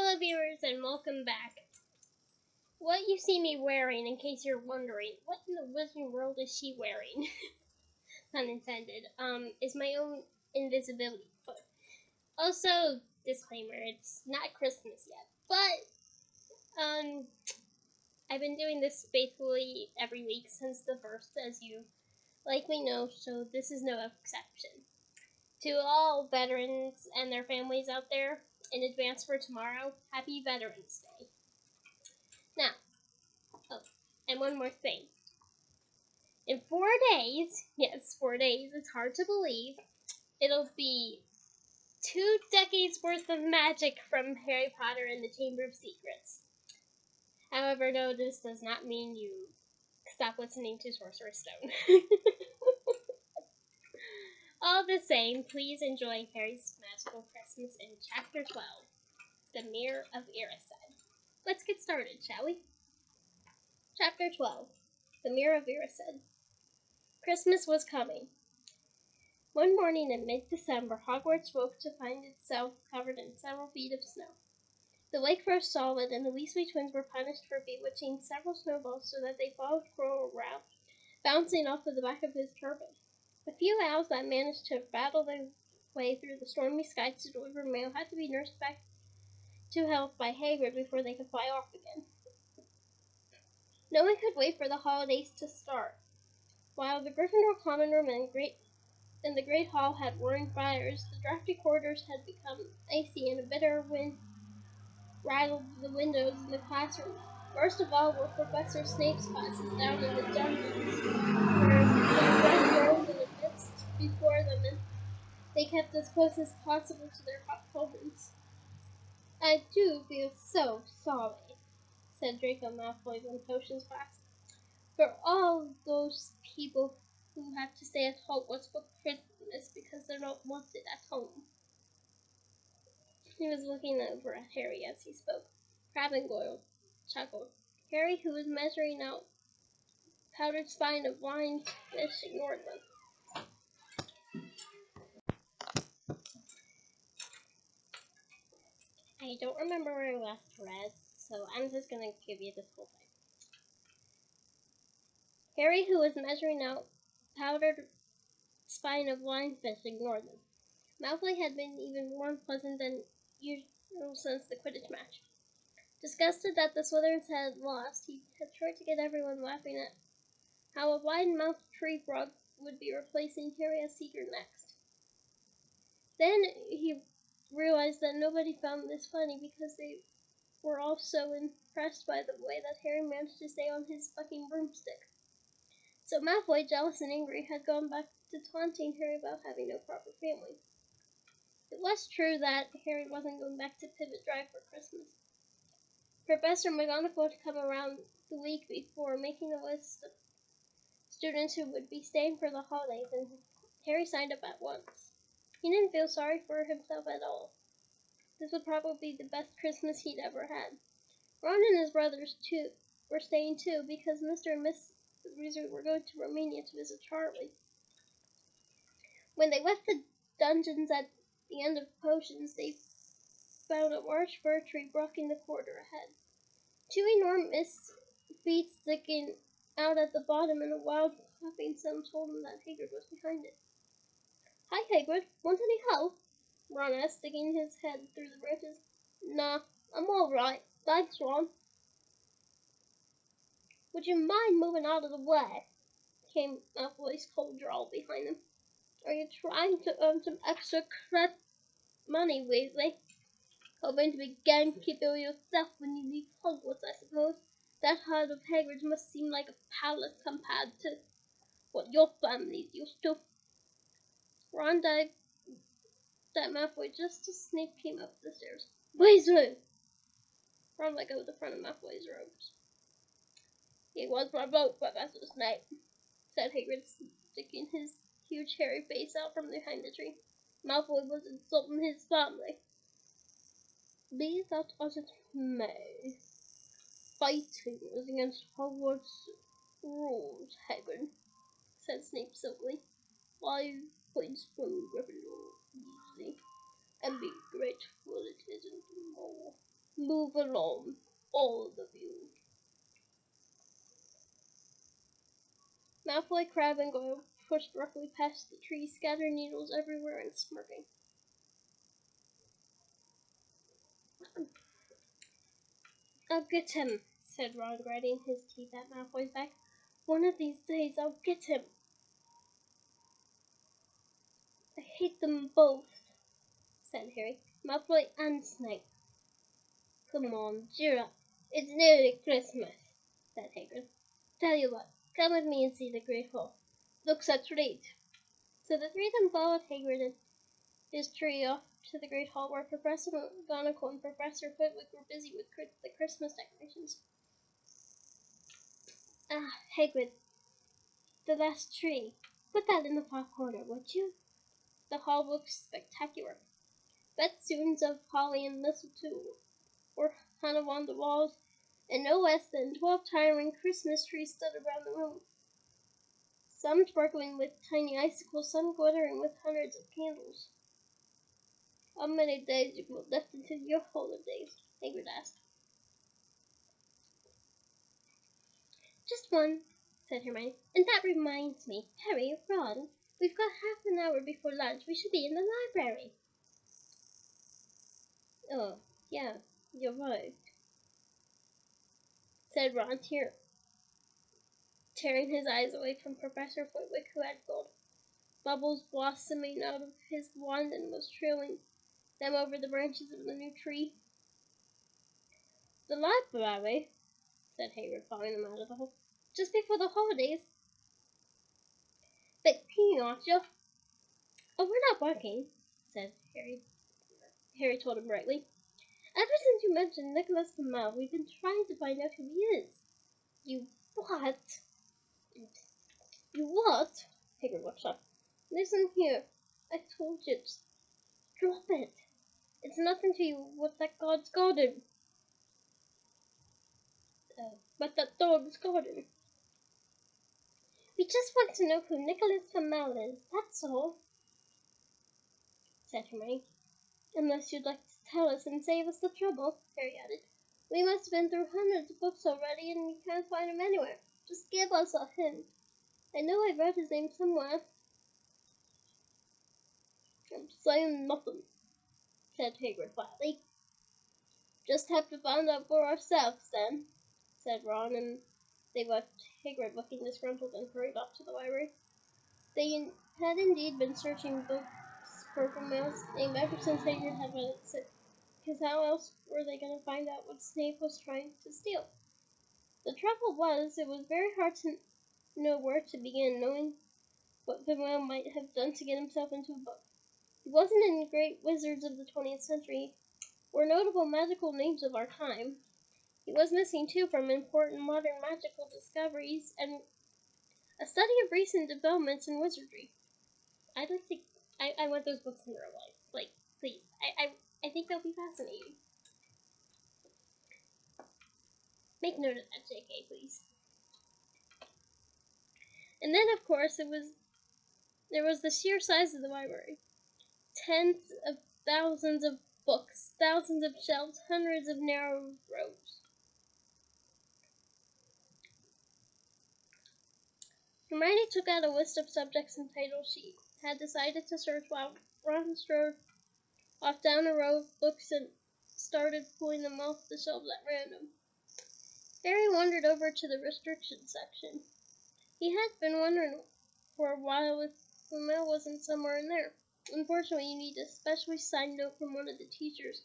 Hello viewers and welcome back. What you see me wearing, in case you're wondering, what in the wizarding world is she wearing? Pun intended. Is my own invisibility hood. Also, disclaimer, it's not Christmas yet, but I've been doing this faithfully every week since the first, as you likely know, so this is no exception. To all veterans and their families out there, in advance for tomorrow, happy Veterans Day. Now, and one more thing. In 4 days, yes, 4 days, it's hard to believe, it'll be 2 decades worth of magic from Harry Potter and the Chamber of Secrets. However, no, this does not mean you stop listening to Sorcerer's Stone. All the same, please enjoy Harry's Magical Christmas in Chapter 12, The Mirror of Erised. Let's get started, shall we? Chapter 12, The Mirror of Erised. Christmas was coming. One morning in mid-December, Hogwarts woke to find itself covered in several feet of snow. The lake froze solid, and the Weasley twins were punished for bewitching several snowballs so that they followed Quirrell around, bouncing off of the back of his turban. The few owls that managed to battle their way through the stormy skies to deliver mail had to be nursed back to health by Hagrid before they could fly off again. No one could wait for the holidays to start. While the Gryffindor common room and the great hall had roaring fires, the drafty corridors had become icy, and a bitter wind rattled the windows in the classrooms. Worst of all were Professor Snape's classes down in the dungeons, where the red roamed in the midst before them, and they kept as close as possible to their hot cauldrons. "I do feel so sorry," said Draco Malfoy in Potions class, "for all those people who have to stay at Hogwarts for Christmas because they're not wanted at home." He was looking over at Harry as he spoke. Crabbe and Goyle chuckled. Harry, who was measuring out powdered spine of wine fish, ignored them. I don't remember where I last read, so I'm just going to give you this whole thing. Harry, who was measuring out powdered spine of wine fish, ignored them. Malfoy had been even more unpleasant than usual since the Quidditch match. Disgusted that the Slytherins had lost, he had tried to get everyone laughing at how a wide-mouthed tree frog would be replacing Harry as Seeker next. Then he realized that nobody found this funny because they were all so impressed by the way that Harry managed to stay on his fucking broomstick. So Malfoy, jealous and angry, had gone back to taunting Harry about having no proper family. It was true that Harry wasn't going back to Pivot Drive for Christmas. Professor McGonagall had come around the week before, making a list of students who would be staying for the holidays, and Harry signed up at once. He didn't feel sorry for himself at all. This would probably be the best Christmas he'd ever had. Ron and his brothers, too, were staying too, because Mr. and Miss Weasley were going to Romania to visit Charlie. When they left the dungeons at the end of Potions, they found a large fir tree blocking the corridor ahead. Two enormous feet sticking out at the bottom, and a wild clapping sound told them that Hagrid was behind it. "Hi, Hagrid. Want any help?" Ron asked, sticking his head through the branches. "Nah, I'm all right. Thanks, Ron." "Would you mind moving out of the way?" came Malfoy's cold drawl behind them. "Are you trying to earn some extra money, Weasley? Hoping to be gamekeeper yourself when you leave Hogwarts, I suppose. That herd of Hagrids must seem like a palace compared to what your family's used to." Ron dived at Malfoy just as Snape came up the stairs. "Weasley!" Ron let go of the front of Malfoy's robes. "He was provoked, Professor Snape," said Hagrid, sticking his huge hairy face out from behind the tree. "Malfoy was insulting his family." "Be that as it may, fighting is against Hogwarts rules, Hagrid," said Snape silkily. 5 points from Gryffindor, Weasley, and be grateful it isn't more. Move along, all of you. Malfoy, Crabbe, and Goyle pushed roughly past the tree, scattering needles everywhere and smirking. I'll get him, said Ron, grinding his teeth at Malfoy's back. One of these days I'll get him. I hate them both, said Harry. Malfoy and Snape. Come on, cheer up. It's nearly Christmas, said Hagrid. Tell you what, come with me and see the Great Hall. Looks a treat. So the three of them followed Hagrid and his tree off to the Great Hall, where Professor McGonagall and Professor Flitwick were busy with the Christmas decorations. Ah, Hagrid, the last tree. Put that in the far corner, would you? The hall looked spectacular. Festoons of holly and mistletoe were hung on the walls, and no less than 12 towering Christmas trees stood around the room. Some sparkling with tiny icicles, some glittering with hundreds of candles. How many days you will left until your holidays? Hagrid asked. Just one, said Hermione. And that reminds me, Harry, Ron, we've got half an hour before lunch. We should be in the library. Oh, yeah, you're right, said Ron, tearing his eyes away from Professor Flitwick, who had gold bubbles blossoming out of his wand and was trailing them over the branches of the new tree. The library, said Hagrid, following them out of the hole. Just before the holidays. But peeing, aren't you? Oh, we're not working, said Harry. Harry told him brightly. Ever since you mentioned Nicolas Flamel, we've been trying to find out who he is. You what? You what? Hagrid watched up. Listen here. I told you. Just drop it. It's nothing to you what that God's garden. But that dog's garden. We just want to know who Nicolas Flamel is, that's all, said Hermione. Unless you'd like to tell us and save us the trouble, Harry added. We must have been through hundreds of books already, and we can't find him anywhere. Just give us a hint. I know I've read his name somewhere. I'm saying nothing, said Hagrid flatly. Just have to find out for ourselves, then, said Ron, and they left Hagrid looking disgruntled and hurried off to the library. They had indeed been searching books for Flamel's name ever since Hagrid had read it, because how else were they going to find out what Snape was trying to steal? The trouble was, it was very hard to know where to begin, knowing what Flamel might have done to get himself into a book. He wasn't in great wizards of the 20th century, or notable magical names of our time. He was missing, too, from important modern magical discoveries and a study of recent developments in wizardry. I'd like to. I want those books in real life. Like, please. I think they'll be fascinating. Make note of that, JK, please. And then, of course, there was the sheer size of the library. Tens of thousands of books, thousands of shelves, hundreds of narrow rows. Hermione took out a list of subjects and titles she had decided to search while Ron strode off down a row of books and started pulling them off the shelves at random. Harry wandered over to the restrictions section. He had been wondering for a while if Flamel wasn't somewhere in there. Unfortunately, you need a specially signed note from one of the teachers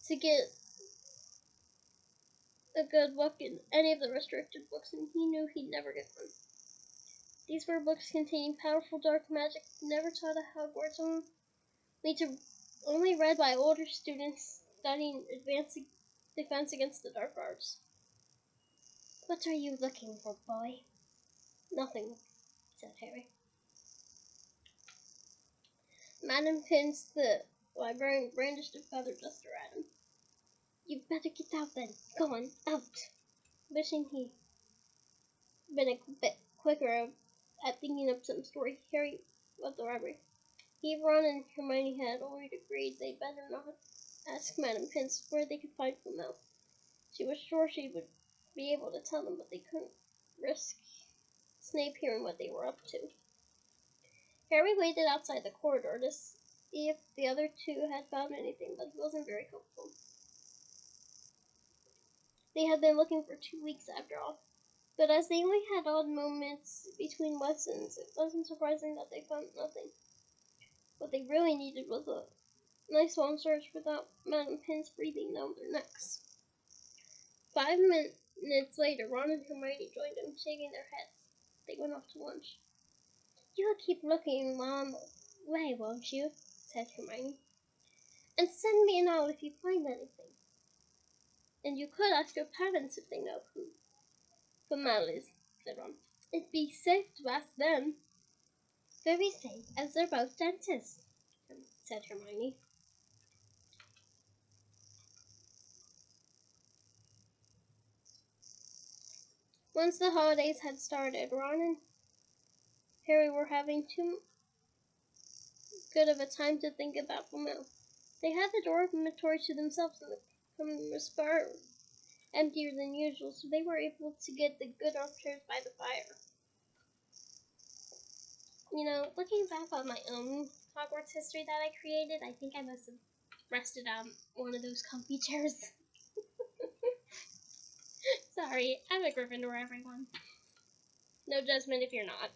to get a good look in any of the restricted books, and he knew he'd never get one. These were books containing powerful dark magic never taught at Hogwarts, only read by older students studying advanced defense against the dark arts. What are you looking for, boy? Nothing, said Harry. Madam Pince, the librarian, brandished a feather duster at him. You'd better get out then. Go on, out. Wishing he'd been a bit quicker at thinking up some story, Harry left the library. He, Ron, and Hermione had already agreed they'd better not asked Madame Pince where they could find Flamel. She was sure she would be able to tell them, but they couldn't risk Snape hearing what they were up to. Harry waited outside the corridor to see if the other two had found anything, but he wasn't very hopeful. They had been looking for 2 weeks after all. But as they only had odd moments between lessons, it wasn't surprising that they found nothing. What they really needed was a nice long search without Madame Pince breathing down their necks. 5 minutes later, Ron and Hermione joined them, shaking their heads. They went off to lunch. "You'll keep looking while I'm away, won't you?" said Hermione. "And send me a note if you find anything. And you could ask your parents if they know who Flamel is," said Ron. "It'd be safe to ask them." "Very safe, as they're both dentists," said Hermione. Once the holidays had started, Ron and Harry were having too good of a time to think about Flamel. They had the dormitory to themselves, and the room was far emptier than usual, so they were able to get the good armchairs by the fire. You know, looking back on my own Hogwarts history that I created, I think I must have rested on one of those comfy chairs. Sorry, I'm a Gryffindor, everyone. No judgment if you're not.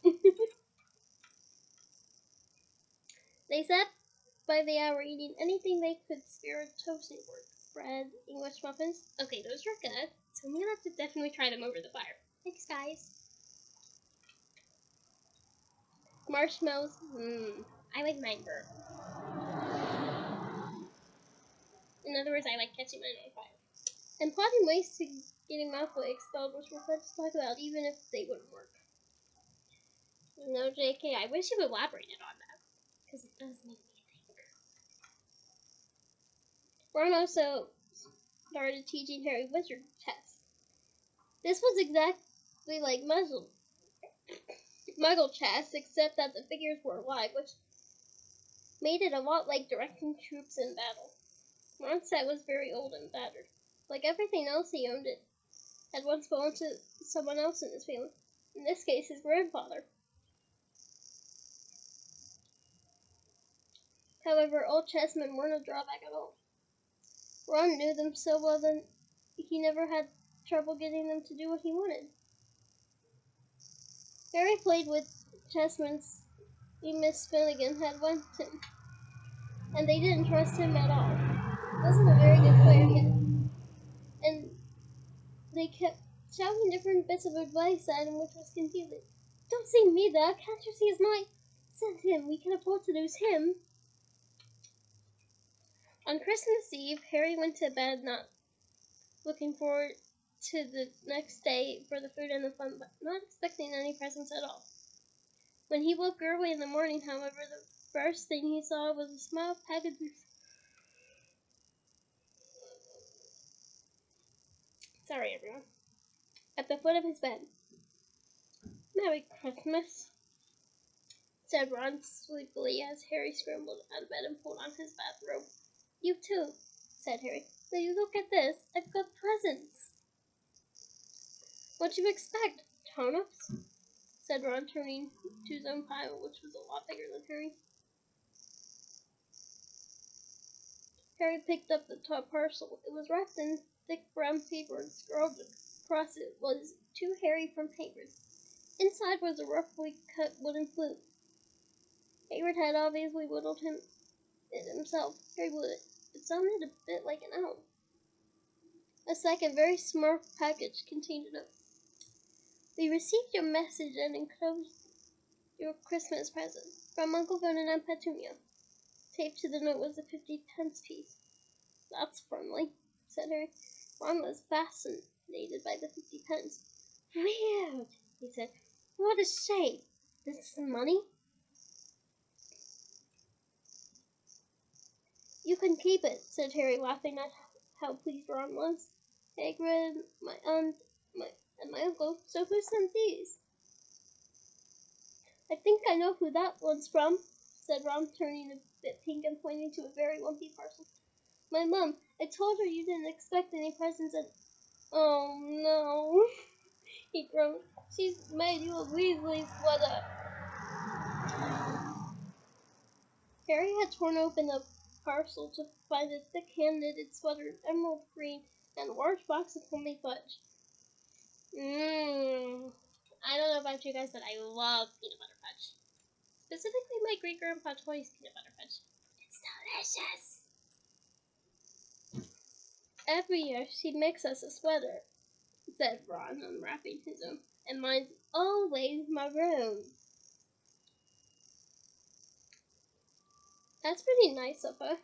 They sat by the hour eating anything they could spare toasting for. Bread, English muffins. Okay, those are good, so I'm gonna have to definitely try them over the fire. Thanks, guys. Marshmallows. I like mine burnt. In other words, I like catching mine on fire. And plotting ways to getting Malfoy expelled, which we're going to talk about, even if they wouldn't work. No, JK, I wish you elaborated on that, because it does make me think. Ron also started teaching Harry wizard chess. This was exactly like Muggle chess, except that the figures were alive, which made it a lot like directing troops in battle. Ron's set was very old and battered. Like everything else he owned, it had once belonged to someone else in his family. In this case, his grandfather. However, old chessmen weren't a drawback at all. Ron knew them so well that he never had trouble getting them to do what he wanted. Harry played with chessmen Miss Finnegan had lent him, and they didn't trust him at all. He wasn't a very good player yet, and they kept shouting different bits of advice at him, which was confusing. "Don't say me that! Can't you see his mind? Send him! We can afford to lose him!" On Christmas Eve, Harry went to bed not looking forward to the next day for the food and the fun, but not expecting any presents at all. When he woke early in the morning, however, the first thing he saw was a small package at the foot of his bed. "Merry Christmas," said Ron sleepily as Harry scrambled out of bed and pulled on his bathrobe. "You too," said Harry. "Will you look at this? I've got presents." "What do you expect? Turnips?" said Ron, turning to his own pile, which was a lot bigger than Harry. Harry picked up the top parcel. It was wrapped in thick brown paper, and scrawled across it was "To Harry from Hagrid." Inside was a roughly cut wooden flute. Hagrid had obviously whittled it himself. Harry would. It sounded a bit like an owl. A second, very smart package contained a note. "We received your message and enclosed your Christmas present from Uncle Vernon and Petunia." Taped to the note was a 50-pence piece. "That's friendly," said Harry. Ron was fascinated by the 50 pence. "Weird," he said. "What a shape. This is money?" "You can keep it," said Harry, laughing at how pleased Ron was. "Hagrid, my aunt, and my uncle. So who sent these?" "I think I know who that one's from," said Ron, turning a bit pink and pointing to a very lumpy parcel. My mom, I told her you didn't expect any presents and... Oh no, he groaned. She's made you a Weasley sweater. Harry had torn open a parcel to find a thick hand-knitted sweater, emerald green, and a large box of homemade fudge. I don't know about you guys, but I love peanut butter fudge. Specifically my great-grandpa Toy's peanut butter fudge. It's delicious! Every year she makes us a sweater, said Ron, unwrapping his own, and mine's always maroon. That's pretty nice of her,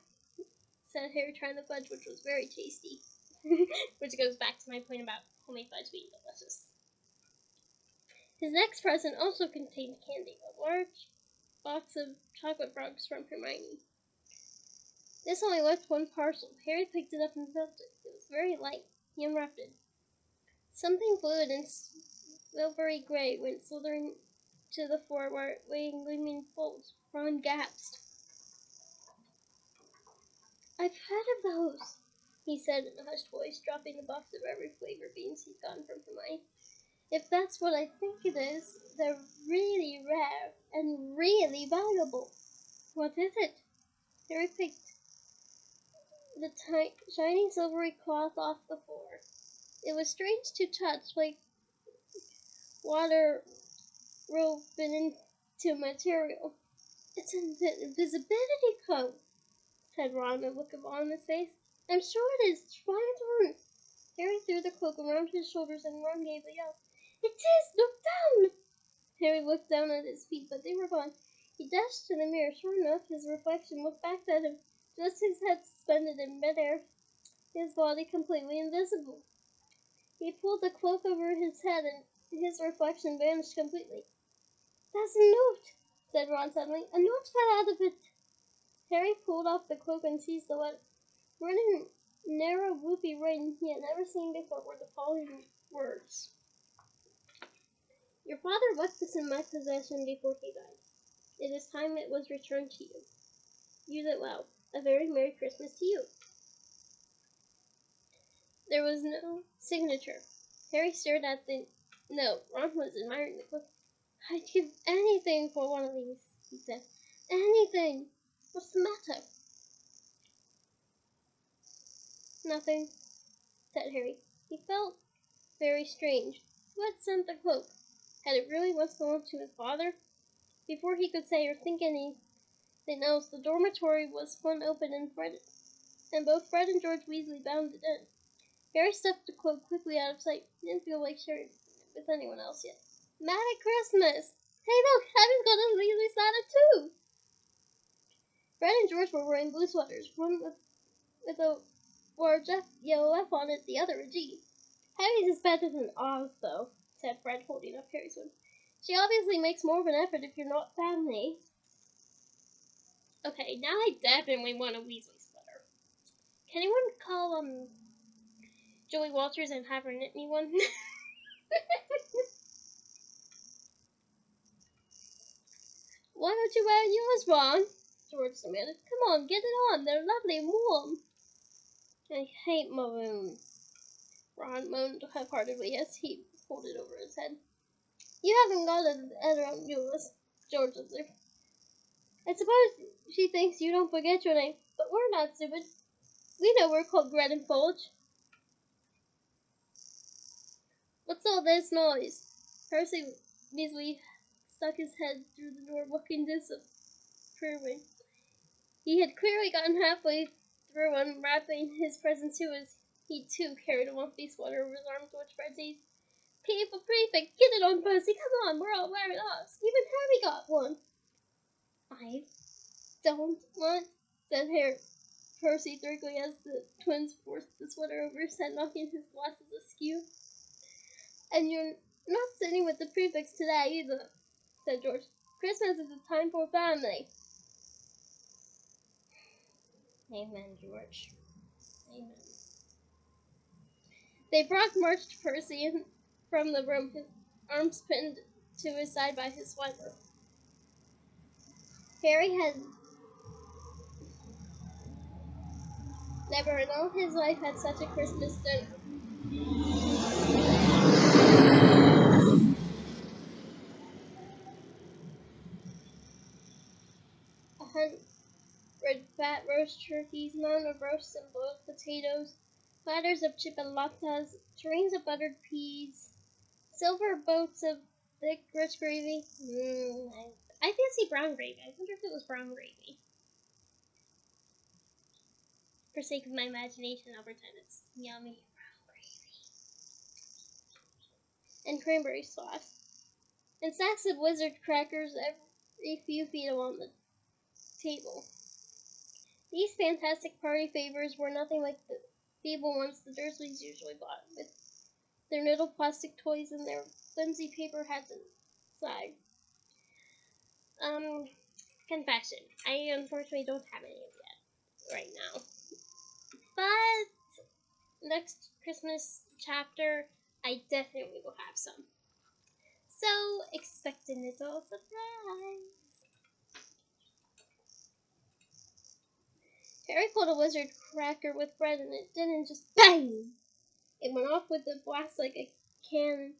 said Harry, trying the fudge, which was very tasty. Which goes back to my point about homemade fudge being delicious. His next present also contained candy, a large box of chocolate frogs from Hermione. This only left one parcel. Harry picked it up and felt it. It was very light. He unwrapped it. Something fluid and silvery gray went slithering to the floor where it lay in gleaming folds. Ron gasped. I've heard of those, he said in a hushed voice, dropping the box of every flavor beans he'd gotten from Hermione. If that's what I think it is, they're really rare and really valuable. What is it? Harry picked the shiny silvery cloth off the floor. It was strange to touch, like water woven into material. It's an invisibility cloak, said Ron, a look of awe on his face. I'm sure it is. Try it on. Harry threw the cloak around his shoulders and Ron gave a yell. It is! Look down! Harry looked down at his feet, but they were gone. He dashed to the mirror. Sure enough, his reflection looked back at him, just his head suspended in midair, his body completely invisible. He pulled the cloak over his head, and his reflection vanished completely. That's a note, said Ron suddenly. A note fell out of it. Harry pulled off the cloak and seized the letter. Written in narrow, loopy writing he had never seen before were the following words. Your father left this in my possession before he died. It is time it was returned to you. Use it well. A very Merry Christmas to you. There was no signature. Harry stared at the note. Ron was admiring the book. I'd give anything for one of these, he said. Anything. What's the matter? Nothing, said Harry. He felt very strange. Who had sent the cloak? Had it really once belonged to his father? Before he could say or think anything else, the dormitory was flung open and both Fred and George Weasley bounded in. Harry stuffed the cloak quickly out of sight. He didn't feel like sharing it with anyone else yet. Merry Christmas! Hey look, Harry's got a Weasley sweater too! Fred and George were wearing blue sweaters, one with a large yellow F on it, the other a G. Harry's is better than ours, though, said Fred, holding up Harry's one. She obviously makes more of an effort if you're not family. Okay, now I definitely want a Weasley sweater. Can anyone call, Joey Walters and have her knit me one? Why don't you wear yours, Ron? George demanded. Come on, get it on. They're lovely and warm. I hate maroon. Ron moaned half-heartedly as he pulled it over his head. You haven't got a letter on yours, George observed. I suppose she thinks you don't forget your name, but we're not stupid. We know we're called Gred and Folge. What's all this noise? Percy Weasley stuck his head through the door, looking disapproving. He had clearly gotten halfway through unwrapping his present too, as he too carried a lumpy sweater over his arm, to which Fred teased, P for prefect, get it on, Percy, come on, we're all wearing ours. Even Harry got one. I don't want, said Percy thickly as the twins forced the sweater over his head, knocking his glasses askew. And you're not sitting with the prefects today either, said George. Christmas is a time for family. Amen, George. Amen. They marched Percy in from the room, his arms pinned to his side by his sweater. Harry had Never in all his life had such a Christmas dinner. A hundred fat roast turkeys, mound of roast and boiled potatoes, platters of chipolatas, trains of buttered peas, silver boats of thick, rich gravy. I fancy brown gravy. I wonder if it was brown gravy. For sake of my imagination, I'll pretend it's yummy brown gravy. And cranberry sauce. And stacks of Wizard crackers every few feet along the table. These fantastic party favors were nothing like the feeble ones the Dursleys usually bought, with their little plastic toys and their flimsy paper hats inside. Confession. I unfortunately don't have any of that right now. But next Christmas chapter, I definitely will have some. So expect a little surprise. Harry pulled a wizard cracker with bread and it didn't just bang! It went off with a blast like a cannon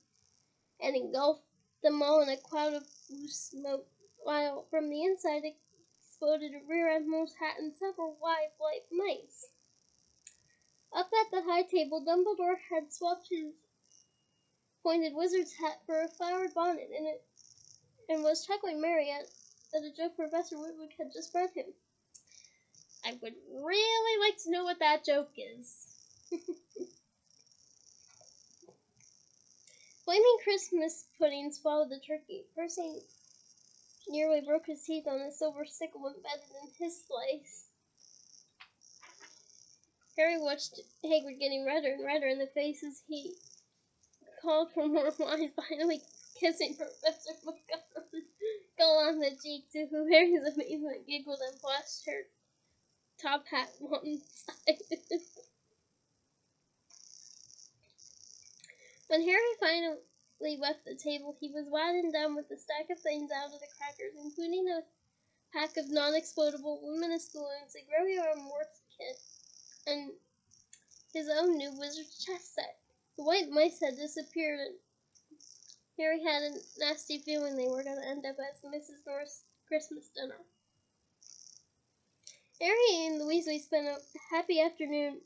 and engulfed them all in a cloud of blue smoke, while from the inside exploded a rear admiral's hat and several wide white mice. Up at the high table, Dumbledore had swapped his pointed wizard's hat for a flowered bonnet and was chuckling merrily at a joke Professor Woodwick had just read him. I would really like to know what that joke is. Flaming Christmas pudding swallowed the turkey. Percy nearly broke his teeth on the silver sickle embedded in his slice. Harry watched Hagrid getting redder and redder in the face as he called for more wine, finally kissing Professor McGonagall on the cheek, to whom Harry's amazement giggled and flashed her top hat one side. When Harry finally left the table, he was wound down with a stack of things out of the crackers, including a pack of non-explodable luminous balloons, a graveyard morse kit, and his own new wizard's chess set. The white mice had disappeared, and Harry had a nasty feeling they were going to end up as Mrs. North's Christmas dinner. Harry and the Weasleys spent a happy afternoon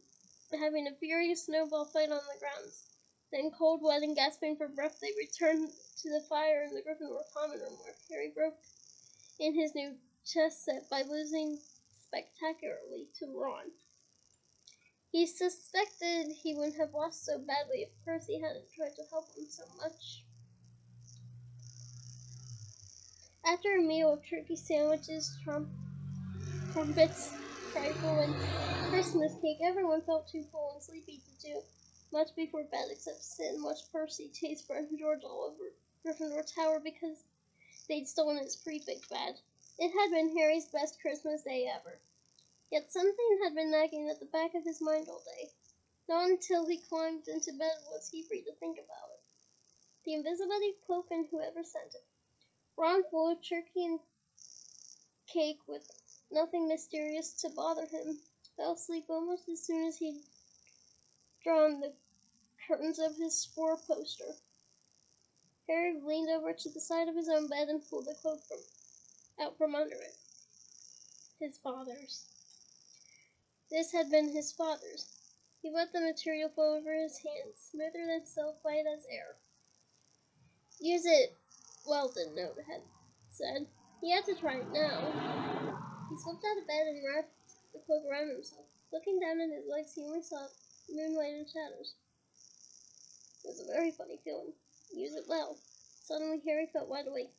having a furious snowball fight on the grounds. Then, cold, wet, and gasping for breath, they returned to the fire in the Gryffindor common room, where Harry broke in his new chess set by losing spectacularly to Ron. He suspected he wouldn't have lost so badly if Percy hadn't tried to help him so much. After a meal of turkey sandwiches, trumpets, trifle, and Christmas cake, everyone felt too full and sleepy to do much before bed except sit and watch Percy chase Fred and George all over Gryffindor Tower because they'd stolen his prefect badge. It had been Harry's best Christmas day ever. Yet something had been nagging at the back of his mind all day. Not until he climbed into bed was he free to think about it. The invisibility cloak and whoever sent it. Ron full of turkey and cake with nothing mysterious to bother him, fell asleep almost as soon as he'd drawn the curtains of his four-poster. Harry leaned over to the side of his own bed and pulled the cloak out from under it. His father's. This had been his father's. He let the material flow over his hands, smoother than silk, light as air. Use it well, the note had said. He had to try it now. He slipped out of bed and wrapped the cloak around himself. Looking down at his legs, he only saw moonlight and shadows. It was a very funny feeling. Use it well. Suddenly, Harry felt wide awake.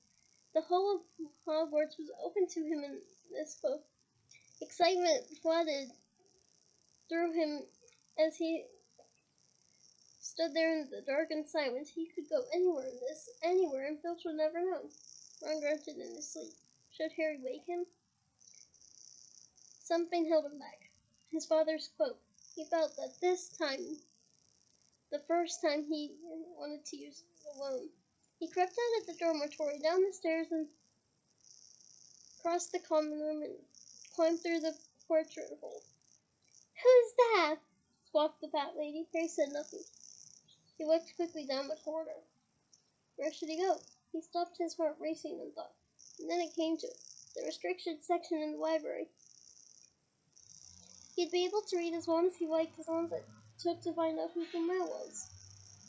The whole of Hogwarts was open to him in this cloak. Excitement flooded through him as he stood there in the dark and silence. He could go anywhere in this, anywhere, and Filch would never know. Ron grunted in his sleep. Should Harry wake him? Something held him back. His father's cloak. He felt that this time, the first time he wanted to use it alone. He crept out of the dormitory, down the stairs, and crossed the common room and climbed through the portrait hole. Who's that? Squawked the fat lady. Harry said nothing. He walked quickly down the corridor. Where should he go? He stopped, his heart racing and thought. And then it came to it. The restricted section in the library. He'd be able to read as long as he liked, as long as it took to find out who Flamel was.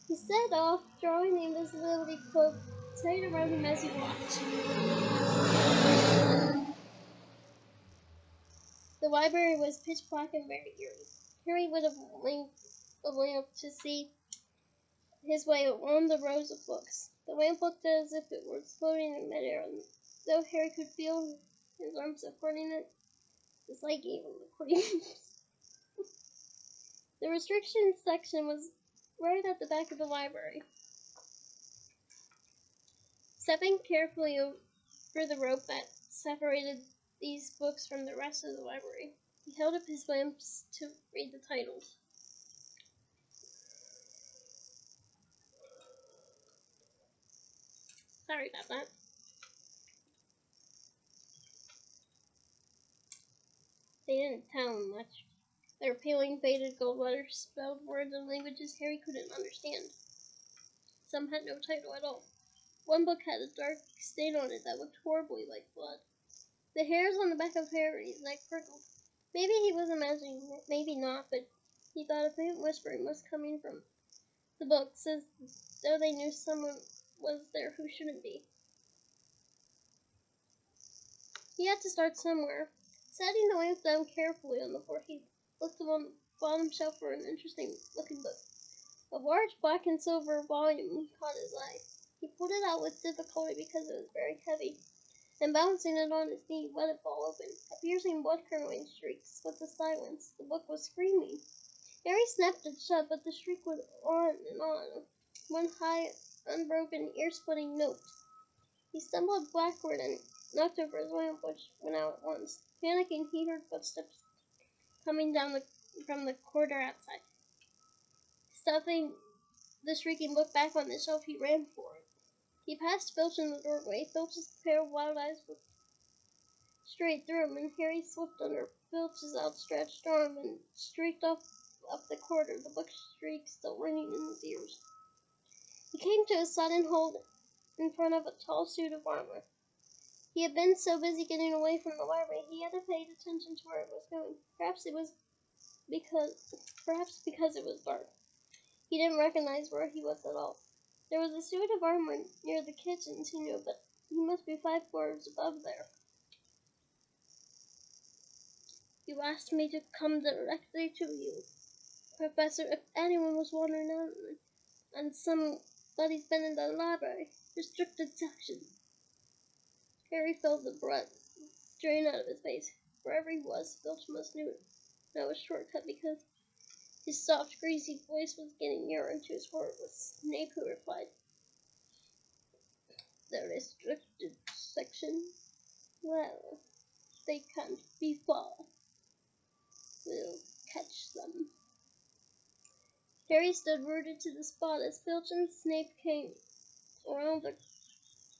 He set off, drawing the invisibility cloak tight around him as he walked. The library was pitch black and very eerie. Harry would have linked a lamp to see his way along the rows of books. The lamp looked as if it were floating in midair, and though Harry could feel his arms supporting it, his leg gave him the creeps. The restriction section was right at the back of the library. Stepping carefully over the rope that separated these books from the rest of the library, he held up his lamps to read the titles. Sorry about that. They didn't tell him much. Their peeling, faded gold letters spelled words in languages Harry couldn't understand. Some had no title at all. One book had a dark stain on it that looked horribly like blood. The hairs on the back of Harry's neck prickled. Maybe he was imagining it, maybe not, but he thought a faint whispering was coming from the books, as though they knew someone was there who shouldn't be. He had to start somewhere. Setting the lamp down carefully on the floor, he looked along the bottom shelf for an interesting-looking book. A large black and silver volume caught his eye. He pulled it out with difficulty because it was very heavy, and balancing it on his knee, let it fall open. A piercing, blood-curdling shriek split the silence. The book was screaming. Harry snapped it shut, but the shriek went on and on, one high, unbroken, ear-splitting note. He stumbled backward and knocked over his lamp, which went out at once. Panicking, he heard footsteps coming down from the corridor outside. Stuffing the shrieking book back on the shelf, he ran for it. He passed Filch in the doorway. Filch's pair of wild eyes looked straight through him, and Harry slipped under Filch's outstretched arm and streaked off up the corridor, the book shriek still ringing in his ears. He came to a sudden halt in front of a tall suit of armor. He had been so busy getting away from the library, he hadn't paid attention to where it was going. Perhaps because it was dark. He didn't recognize where he was at all. There was a suit of armor near the kitchens, he knew, but he must be 5 floors above there. You asked me to come directly to you, Professor. If anyone was wandering out and somebody's been in the library, restricted section. Harry felt the blood drain out of his face. Wherever he was, Filch must know a shortcut, because his soft, greasy voice was getting nearer into his heart. It was Snape who replied. The restricted section? Well, they can't be far. We'll catch them. Harry stood rooted to the spot as Filch and Snape came around the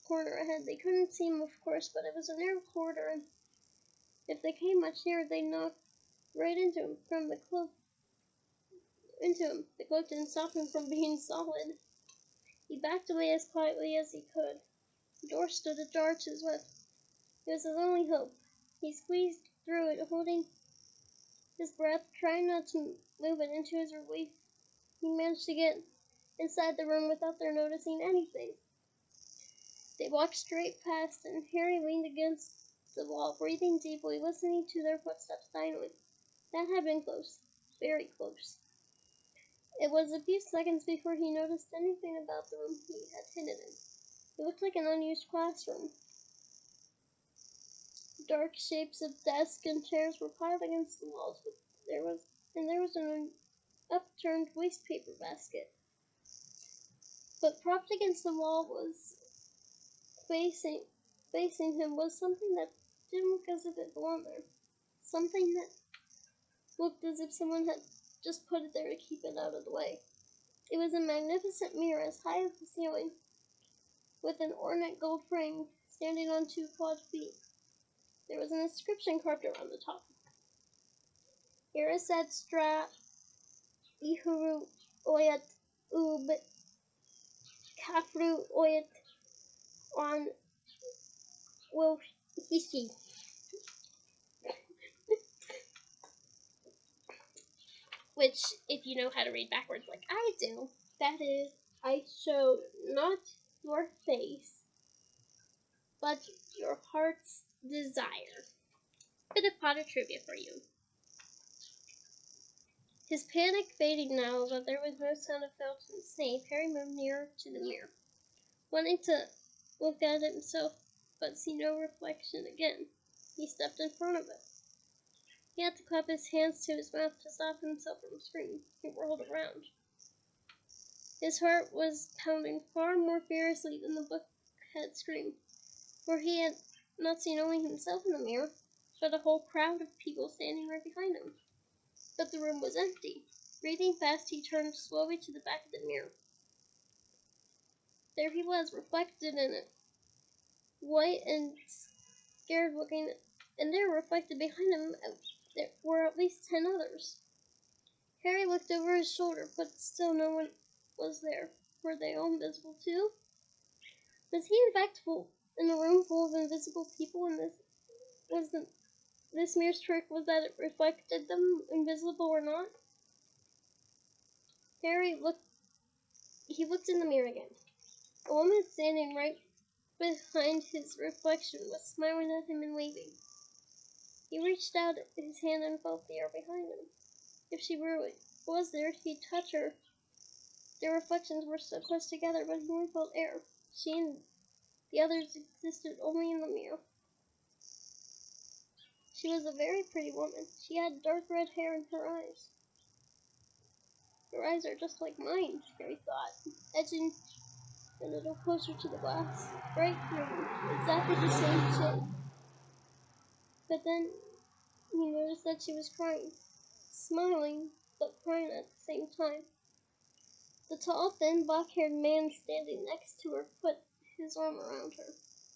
corner ahead. They couldn't see him, of course, but it was a narrow corridor, and if they came much nearer, they knocked right into him. The cloak didn't stop him from being solid. He backed away as quietly as he could. The door stood ajar to his left. It was his only hope. He squeezed through it, holding his breath, trying not to move it. Into his relief, he managed to get inside the room without their noticing anything. They walked straight past, and Harry leaned against the wall, breathing deeply, listening to their footsteps silently. That had been close, very close. It was a few seconds before he noticed anything about the room he had hidden in. It looked like an unused classroom. Dark shapes of desks and chairs were piled against the walls, but there was an upturned wastepaper basket. But propped against the wall was facing him was something that didn't look as if it belonged there. Something that looked as if someone had just put it there to keep it out of the way. It was a magnificent mirror as high as the ceiling, with an ornate gold frame standing on 2 clawed feet. There was an inscription carved around the top. Irisat stra ihuru oyat ub kafru oyat on Wilhishi. Which, if you know how to read backwards like I do, that is, I showed not your face, but your heart's desire. Bit of Potter trivia for you. His panic fading now that there was no sound of Felton's Snape, Harry moved nearer to the mirror, wanting to look at himself but see no reflection again. He stepped in front of it. He had to clap his hands to his mouth to stop himself from screaming. He whirled around. His heart was pounding far more furiously than the book had screamed, for he had not seen only himself in the mirror, but a whole crowd of people standing right behind him. But the room was empty. Breathing fast, he turned slowly to the back of the mirror. There he was, reflected in it, white and scared looking, and there, reflected behind him, there were at least 10 others. Harry looked over his shoulder, but still no one was there. Were they all invisible too? Was he in fact in a room full of invisible people, and this mirror's trick was that it reflected them, invisible or not? He looked in the mirror again. A woman standing right behind his reflection was smiling at him and waving. He reached out his hand and felt the air behind him. If she really was there, he'd touch her. Their reflections were so close together, but he only felt air. She and the others existed only in the mirror. She was a very pretty woman. She had dark red hair in her eyes. Her eyes are just like mine, Harry thought, edging a little closer to the glass. Bright green, exactly the same shade. But then he noticed that she was crying, smiling, but crying at the same time. The tall, thin, black-haired man standing next to her put his arm around her.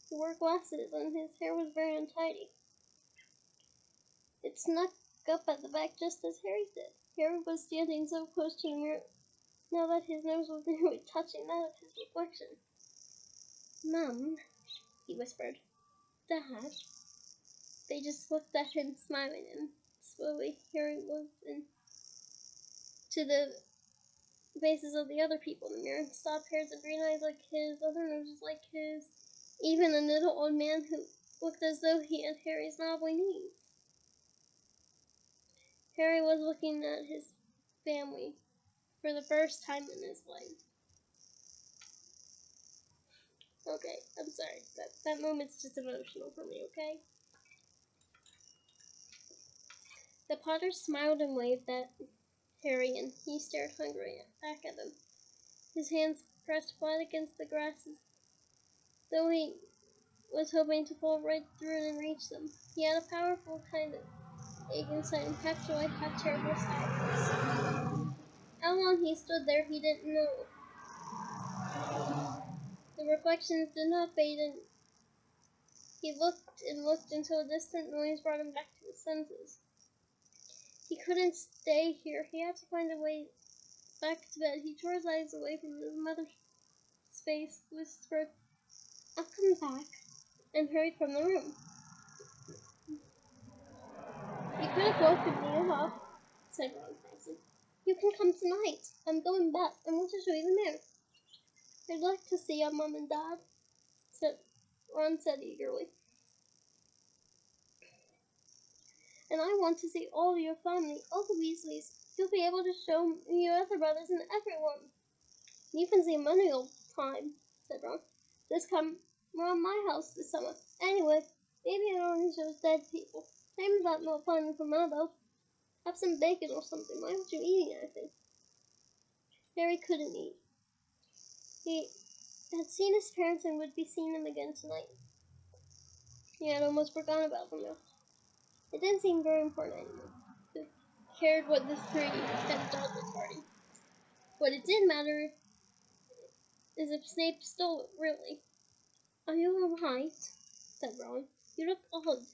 He wore glasses, and his hair was very untidy. It snuck up at the back just as Harry did. Harry was standing so close to the mirror now that his nose was nearly touching that of his reflection. "Mum," he whispered. "Dad." They just looked at him, smiling, and slowly Harry looked into the faces of the other people in the mirror. Soft hairs and green eyes like his, other noses like his, even a little old man who looked as though he had Harry's knobbly knees. Harry was looking at his family for the first time in his life. Okay, I'm sorry. That moment's just emotional for me, okay? The Potter smiled and waved at Harry, and he stared hungrily back at them. His hands pressed flat against the grasses, though he was hoping to fall right through it and reach them. He had a powerful kind of ache inside, and perhaps joy had terrible sadness. How long he stood there, he didn't know. The reflections did not fade, and he looked and looked until a distant noise brought him back to his senses. He couldn't stay here. He had to find a way back to bed. He tore his eyes away from his mother's face, whispered, "I'll come back," and hurried from the room. "You could have woken me up," said Ron crossly. "You can come tonight. I'm going back. I want to show you the mirror." "I'd like to see your Mom and Dad," Ron said eagerly. "And I want to see all your family, all the Weasleys. You'll be able to show me your other brothers and everyone." "You can see money all the time," said Ron. "Just come around my house this summer. Anyway, maybe it only shows dead people. Time's about not fun for my though. Have some bacon or something. Why aren't you eating anything?" Harry couldn't eat. He had seen his parents and would be seeing them again tonight. He had almost forgotten about them now. It didn't seem very important anymore. Who cared what the three had done at the party? What it did matter is if Snape stole it, really. "Are you alright?" said Ron. "You look odd."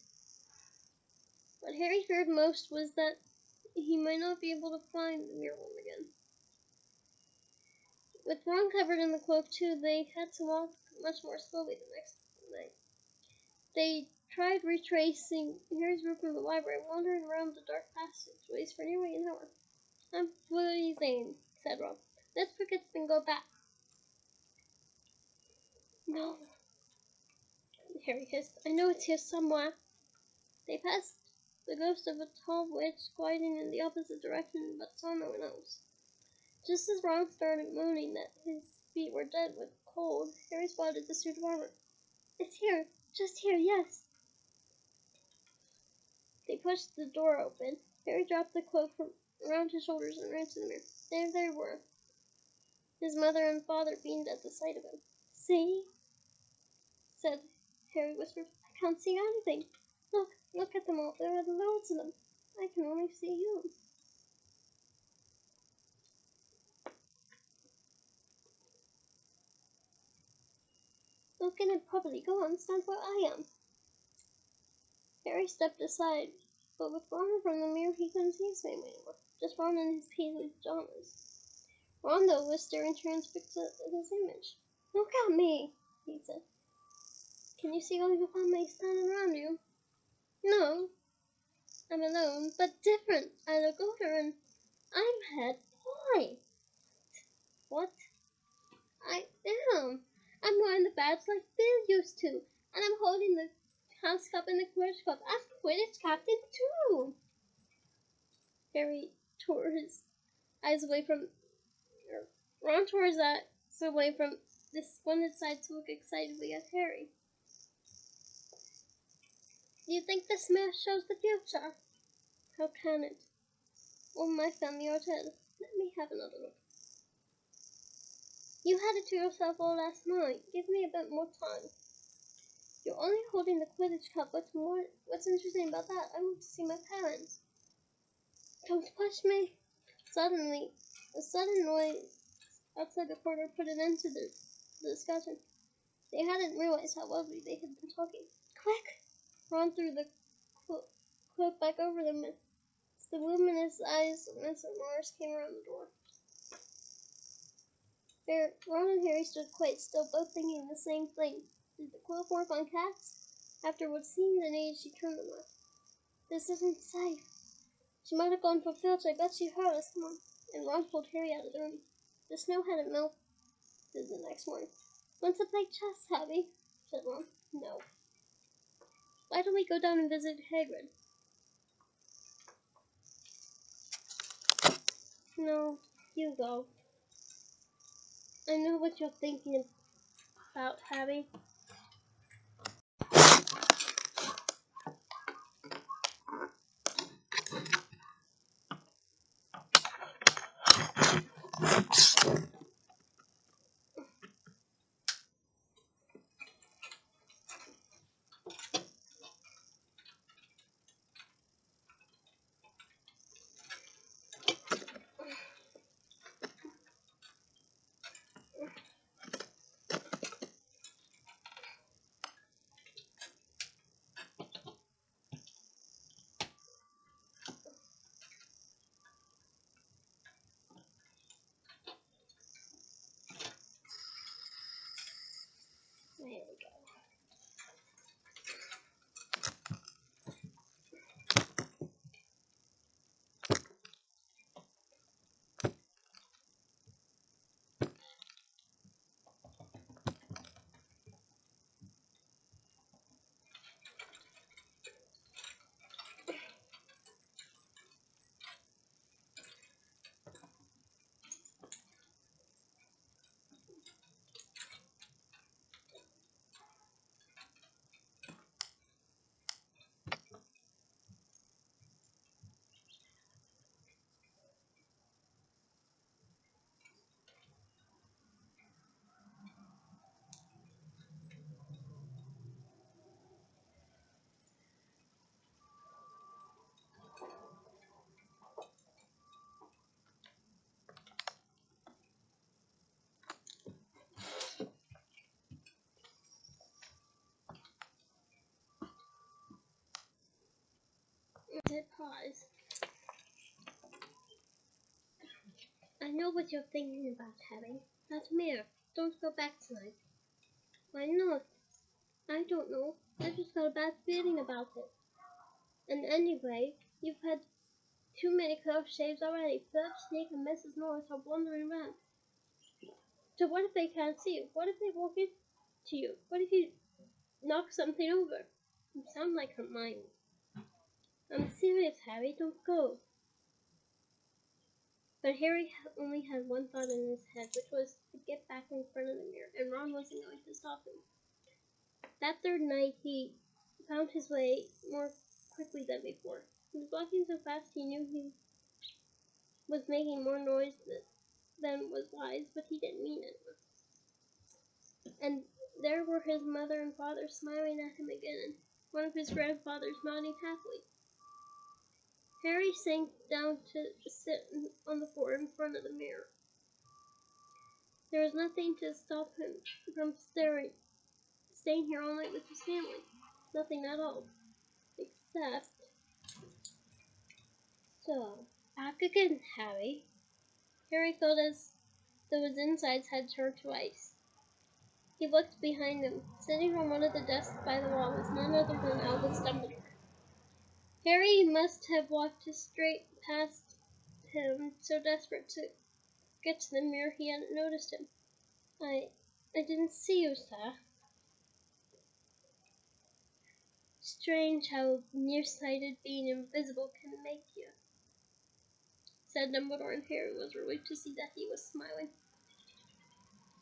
What Harry feared most was that he might not be able to find the mirror room again. With Ron covered in the cloak too, they had to walk much more slowly the next night. They tried retracing Harry's route from the library, wandering around the dark passageways for nearly an hour. I'm freezing, said Ron. Let's forget and go back. No, Harry hissed. I know it's here somewhere. They passed the ghost of a tall witch gliding in the opposite direction, but saw no one else. Just as Ron started moaning that his feet were dead with cold, Harry spotted the suit of armor. It's here, just here, yes. They pushed the door open. Harry dropped the cloak from around his shoulders and ran to the mirror. There they were. His mother and father beamed at the sight of him. See? Said Harry whispered. I can't see anything. Look at them all. There are loads of them. I can only see you. Look in it properly. Go on, stand where I am. Harry stepped aside, but with Ron in front of the mirror, he couldn't see his family anymore. Just Ron in his paisley pajamas. Ron, though, was staring transfixed at his image. Look at me, he said. Can you see all your family standing around you? No, I'm alone, but different. I look older and I'm head boy. What? I am. I'm wearing the badge like Bill used to, and I'm holding the house cup and the Quidditch cup. I'm Quidditch captain too. Harry tore his eyes away from, Ron tore his eyes away from this splendid sight to look excitedly at Harry. Do you think this map shows the future? How can it? All my family are dead. Let me have another look. You had it to yourself all last night. Give me a bit more time. You're only holding the Quidditch cup. What's interesting about that? I want to see my parents. Don't push me. Suddenly, a sudden noise outside the corner put an end to the discussion. They hadn't realized how loudly they had been talking. Quick! Ron threw the cloak back over them as the luminous eyes of Mr. Morris came around the door. There, Ron and Harry stood quite still, both thinking the same thing. Did the cloak work on cats? After what seemed an age, she turned and laughed. This isn't safe. She might have gone for Filch. I bet she heard us. Come on. And Ron pulled Harry out of the room. The snow hadn't melted the next morning. Want to play chess, Harry? Said Ron. No. Why don't we go down and visit Hagrid? No, you go. I know what you're thinking about, Harry. There we go. Hit pause. know what you're thinking about, Harry. That mirror. Don't go back tonight. Why not? I don't know. I just got a bad feeling about it. And anyway, you've had too many close shaves already. Philip, Snake, and Mrs. Norris are wandering around. So what if they can't see you? What if they walk into you? What if you knock something over? You sound like Hermione. I'm serious, Harry. Don't go. But Harry only had one thought in his head, which was to get back in front of the mirror, and Ron wasn't going to stop him. That third night, he found his way more quickly than before. He was walking so fast he knew he was making more noise than was wise, but he didn't mean it. And there were his mother and father smiling at him again, and one of his grandfathers nodding happily. Harry sank down to sit on the floor in front of the mirror. There was nothing to stop him from staying here all night with his family. Nothing at all. Except... So, back again, Harry. Harry felt as though his insides had turned to ice. He looked behind him. Sitting on one of the desks by the wall was none other than Albus Dumbledore. Harry must have walked straight past him, so desperate to get to the mirror he hadn't noticed him. I didn't see you, sir. Strange how nearsighted being invisible can make you, said Dumbledore, and Harry was relieved to see that he was smiling.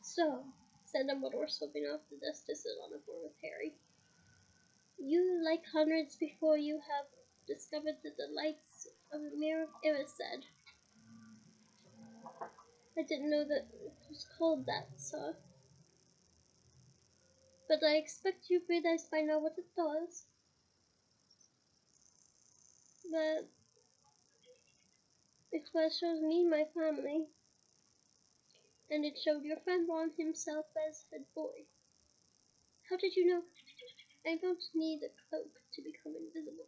So, said Dumbledore, slipping off the desk to sit on the floor with Harry. You, like hundreds before you, have discovered the delights of the Mirror of Erised. I didn't know that it was called that, sir. But I expect you realize by now what it does. That it's what shows me my family. And it showed your friend Ron himself as head boy. How did you know? I don't need a cloak to become invisible,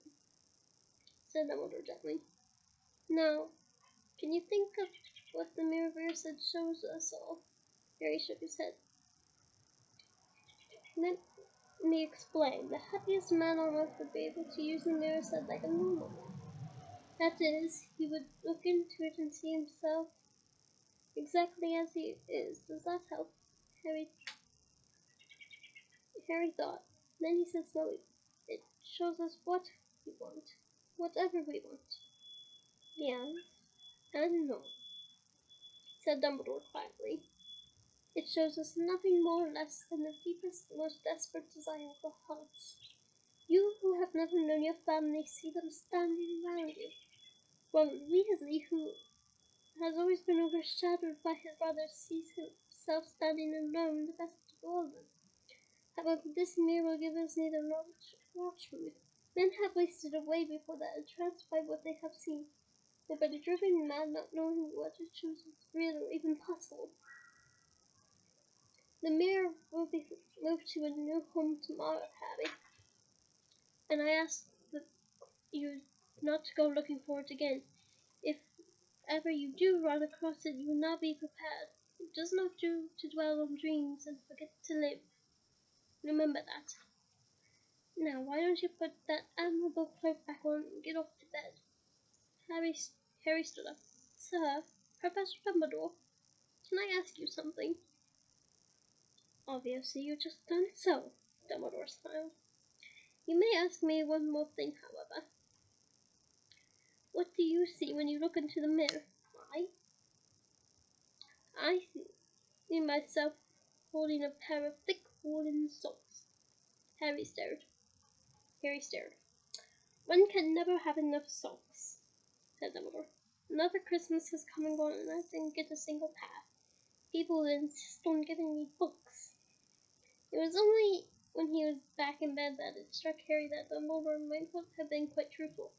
said Dumbledore gently. Now, can you think of what the Mirrorverse shows us all? Harry shook his head. Let me explain. The happiest man on earth would be able to use the mirror set like a normal man. That is, he would look into it and see himself exactly as he is. Does that help? Harry thought. Then he said slowly, it shows us what we want. Whatever we want. Yes, and no, said Dumbledore quietly. It shows us nothing more or less than the deepest, most desperate desire of our hearts. You who have never known your family see them standing around you. While Weasley, who has always been overshadowed by his brothers, sees himself standing alone, the best of all of them. However, this mirror will give us neither knowledge nor truth. Men have wasted away before that, entranced by what they have seen. They've been driven mad, not knowing what to choose is real or even possible. The mirror will be moved to a new home tomorrow, Harry. And I ask that you not to go looking for it again. If ever you do run across it, you will not be prepared. It does not do to dwell on dreams and forget to live. Remember that. Now, why don't you put that admirable cloak back on and get off to bed? Harry stood up. Sir, Professor Dumbledore, can I ask you something? Obviously, you just done so, Dumbledore smiled. You may ask me one more thing, however. What do you see when you look into the mirror? I see myself holding a pair of thick woolen socks. Harry stared. One can never have enough socks, said Dumbledore. Another Christmas has come and gone, and I didn't get a single pair. People insist on giving me books. It was only when he was back in bed that it struck Harry that Dumbledore might have been quite truthful.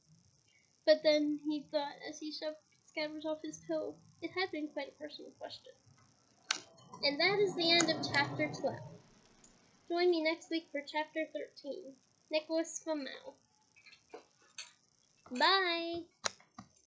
But then he thought, as he shoved Scabbers off his pillow, it had been quite a personal question. And that is the end of Chapter 12. Join me next week for Chapter 13, Nicolas Flamel. Bye!